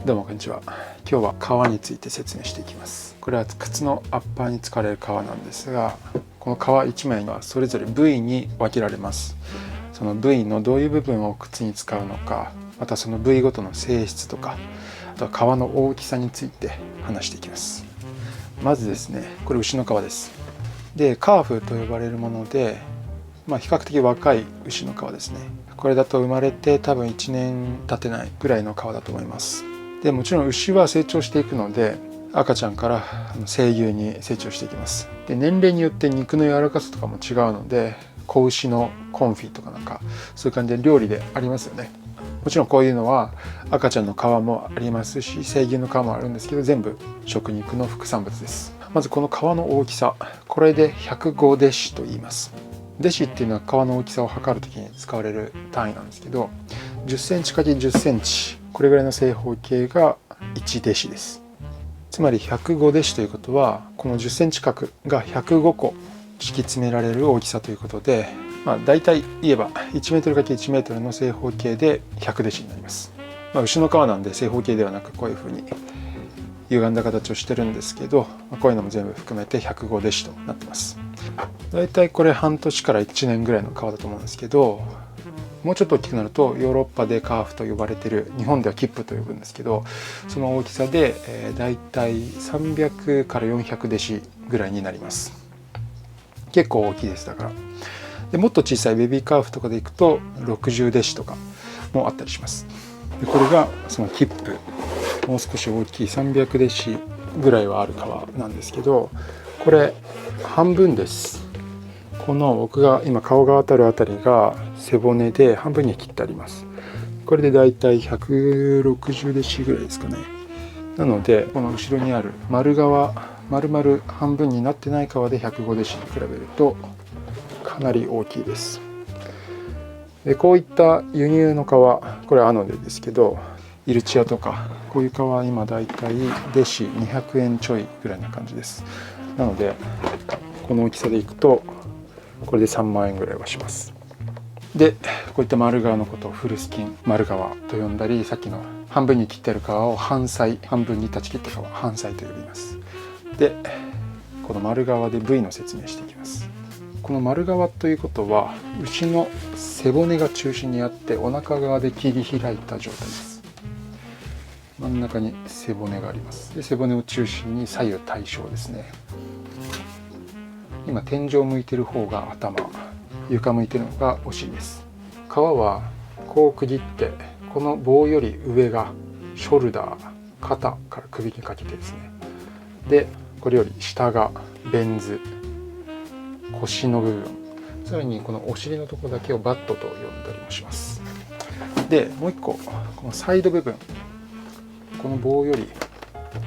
どうもこんにちは。今日は革について説明していきます。これは靴のアッパーに使われる革なんですが、この革1枚にはそれぞれ部位に分けられます。その部位のどういう部分を靴に使うのか、またその部位ごとの性質とか、あとは革の大きさについて話していきます。まずですね、これ牛の革です。で、カーフと呼ばれるもので、比較的若い牛の革ですね。これだと生まれて多分1年経ってないぐらいの革だと思います。でもちろん牛は成長していくので、赤ちゃんから成牛に成長していきます。で、年齢によって肉の柔らかさとかも違うので、子牛のコンフィとかそういう感じで料理でありますよね。もちろんこういうのは赤ちゃんの皮もありますし、成牛の皮もあるんですけど、全部食肉の副産物です。まずこの皮の大きさ、これで105デシと言います。デシっていうのは皮の大きさを測るときに使われる単位なんですけど、10センチ ×10 センチ、これぐらいの正方形が1デシです。つまり105デシということは、この10センチ角が105個敷き詰められる大きさということで、大体言えば1メートル ×1 メートルの正方形で100デシになります。牛の皮なんで正方形ではなく、こういうふうに歪んだ形をしてるんですけど、こういうのも全部含めて105デシとなってます。大体これ半年から1年ぐらいの皮だと思うんですけど、もうちょっと大きくなるとヨーロッパでカーフと呼ばれている、日本ではキップと呼ぶんですけど、その大きさで大体300から400デシぐらいになります。結構大きいです。だからでもっと小さいベビーカーフとかでいくと60デシとかもあったりします。でこれがそのキップ、もう少し大きい300デシぐらいはある皮なんですけど、これ半分です。この僕が今顔が当たるあたりが背骨で半分に切ってあります。これでだいたい160デシぐらいですかね。なのでこの後ろにある丸々半分になってない皮で105デシに比べるとかなり大きいです。でこういった輸入の皮、これはアノデですけど、イルチアとかこういう皮は今だいたいデシ200円ちょいぐらいな感じです。なのでこの大きさでいくとこれで3万円ぐらいはします。でこういった丸皮のことをフルスキン丸皮と呼んだり、さっきの半分に切ってある皮を半細、半分に断ち切った皮半細と呼びます。でこの丸皮で部位の説明していきます。この丸皮ということは牛の背骨が中心にあって、お腹側で切り開いた状態です。真ん中に背骨があります。で背骨を中心に左右対称ですね。今天井向いてる方が頭、床向いてるのがお尻です。皮はこう区切って、この棒より上がショルダー、肩から首にかけてですね。でこれより下がベンズ、腰の部分、さらにこのお尻のところだけをバットと呼んだりもします。でもう一個、このサイド部分、この棒より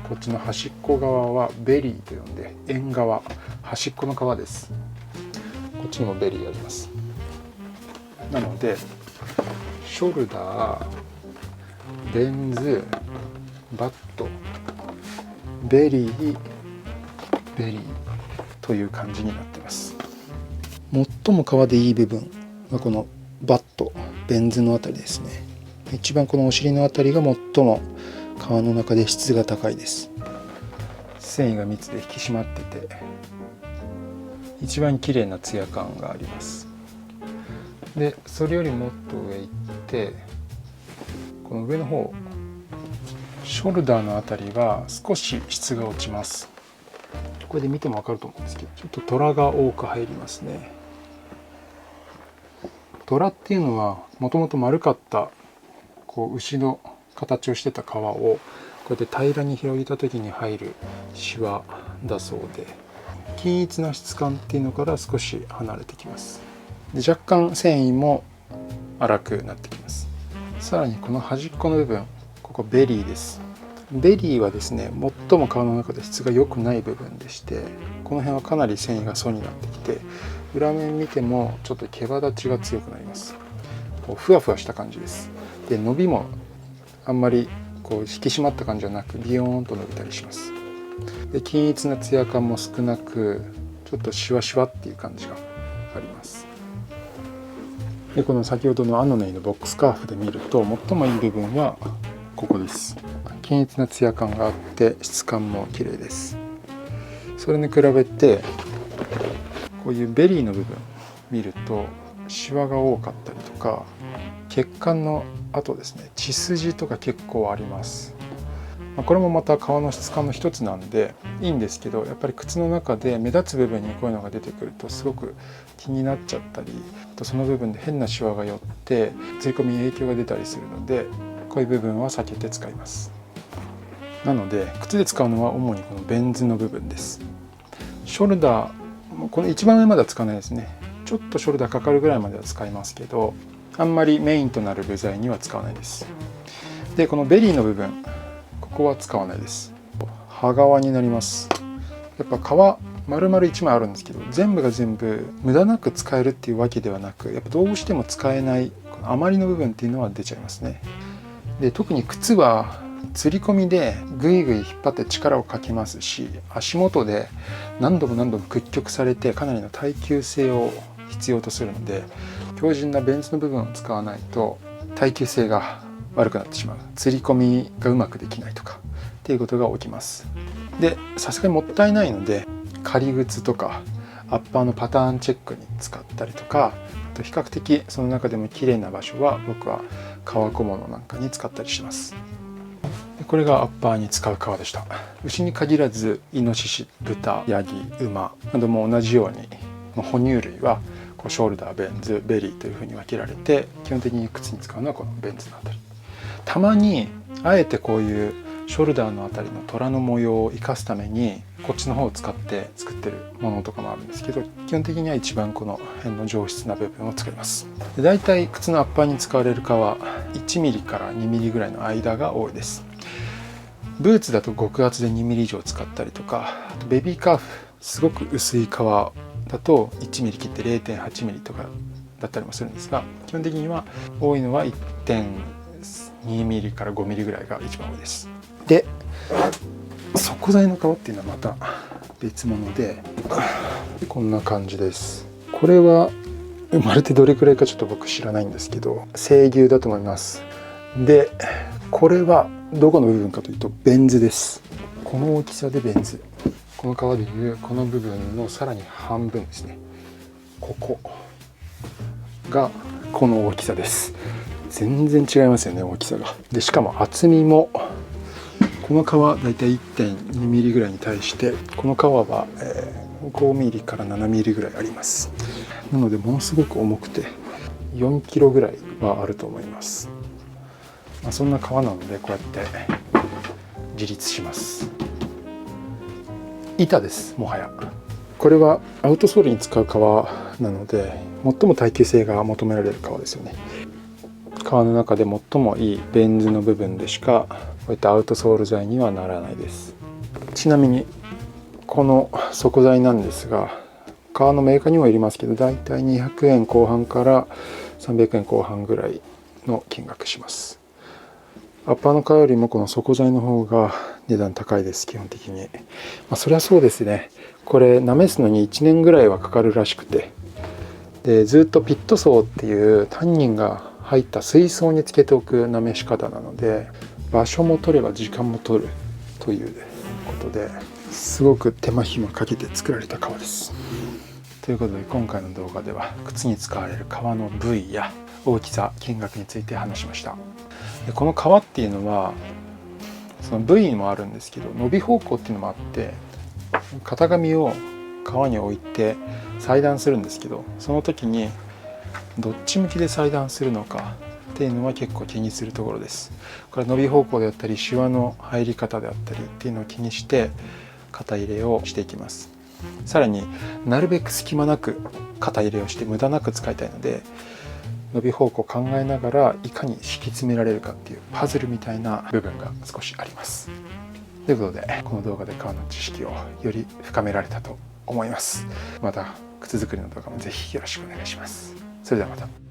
こっちの端っこ側はベリーと呼んで、縁側、端っこの皮です。こっちにもベリーあります。なのでショルダー、ベンズ、バット、ベリーという感じになっています。最も皮でいい部分はこのバット、ベンズのあたりですね。一番このお尻のあたりが最も皮の中で質が高いです。繊維が密で引き締まってて、一番綺麗なツヤ感があります。でそれよりもっと上行って、この上の方、ショルダーのあたりは少し質が落ちます。これで見ても分かると思うんですけど、ちょっとトラが多く入りますね。トラっていうのはもともと丸かった牛の形をしてた皮をこうやって平らに広げた時に入るシワだそうで、均一な質感っていうのから少し離れてきます。で若干繊維も粗くなってきます。さらにこの端っこの部分、ここベリーです。ベリーはですね、最も皮の中で質が良くない部分でして、この辺はかなり繊維が層になってきて、裏面見てもちょっと毛羽立ちが強くなります。ふわふわした感じです。で伸びもあんまり引き締まった感じじゃなく、ビヨーンと伸びたりします。で均一なツヤ感も少なく、ちょっとシワシワっていう感じがあります。でこの先ほどのアノネイのボックスカーフで見ると、最もいい部分はここです。均一なツヤ感があって質感も綺麗です。それに比べてこういうベリーの部分見るとシワが多かったりとか、血管の跡ですね、血筋とか結構あります。これもまた革の質感の一つなんでいいんですけど、やっぱり靴の中で目立つ部分にこういうのが出てくるとすごく気になっちゃったり、あとその部分で変なシワが寄って刷り込みに影響が出たりするので、こういう部分は避けて使います。なので靴で使うのは主にこのベン図の部分です。ショルダー、この一番上までは使わないですね。ちょっとショルダーかかるぐらいまでは使いますけど、あんまりメインとなる部材には使わないです。でこのベリーの部分、ここは使わないです。刃側になります。やっぱ革丸々1枚あるんですけど、全部が全部無駄なく使えるっていうわけではなく、やっぱどうしても使えないこの余りの部分っていうのは出ちゃいますね。で特に靴は吊り込みでぐいぐい引っ張って力をかけますし、足元で何度も何度も屈曲されてかなりの耐久性を必要とするので、強靭なベン図の部分を使わないと耐久性が悪くなってしまう、吊り込みがうまくできないとかっていうことが起きます。でさすがにもったいないので、仮靴とかアッパーのパターンチェックに使ったりとか、あと比較的その中でも綺麗な場所は僕は革小物なんかに使ったりします。これがアッパーに使う革でした。牛に限らずイノシシ、豚、ヤギ、馬なども同じように哺乳類はこうショルダー、ベン図、ベリーというふうに分けられて、基本的に靴に使うのはこのベン図のあたり。たまにあえてこういうショルダーのあたりの虎の模様を生かすためにこっちの方を使って作ってるものとかもあるんですけど、基本的には一番この辺の上質な部分を使います。でだいたい靴のアッパーに使われる革 1mm から 2mm ぐらいの間が多いです。ブーツだと極厚で 2mm 以上使ったりとか、あとベビーカーフ、すごく薄い革だと 1mm 切って 0.8mm とかだったりもするんですが、基本的には多いのは 1.2mm から 5mm ぐらいが一番多いです。で底材の革っていうのはまた別物で、こんな感じです。これは生まれてどれくらいかちょっと僕知らないんですけど、成牛だと思います。でこれはどこの部分かというとベン図です。この大きさでベン図、この革でいうこの部分のさらに半分ですね。ここがこの大きさです。全然違いますよね、大きさが。でしかも厚みも、この革だいたい 1.2mm ぐらいに対して、この革は 5mm から 7mm ぐらいあります。なのでものすごく重くて 4kg ぐらいはあると思います。そんな革なのでこうやって自立します。板です、もはや。これはアウトソールに使う革なので最も耐久性が求められる革ですよね。革の中で最もいいベン図の部分でしかこういったアウトソール材にはならないです。ちなみにこの底材なんですが、革のメーカーにもよりますけど、だいたい200円後半から300円後半ぐらいの金額します。アッパーの革よりもこの底材の方が値段高いです、基本的に。そりゃそうですね。これなめすのに1年ぐらいはかかるらしくて、でずっとピットソーっていうタンニンが入った水槽につけておくなめし方なので、場所も取れば時間も取るということですごく手間暇かけて作られた革です。ということで今回の動画では靴に使われる革の部位や大きさ、金額について話しました。でこの革っていうのはその部位もあるんですけど、伸び方向っていうのもあって、型紙を革に置いて裁断するんですけど、その時にどっち向きで裁断するのかっていうのは結構気にするところです。これは伸び方向であったりシワの入り方であったりっていうのを気にして型入れをしていきます。さらになるべく隙間なく型入れをして無駄なく使いたいので、伸び方向を考えながらいかに敷き詰められるかっていうパズルみたいな部分が少しあります。ということでこの動画で革の知識をより深められたと思います。また靴作りの動画もぜひよろしくお願いします。それではまた。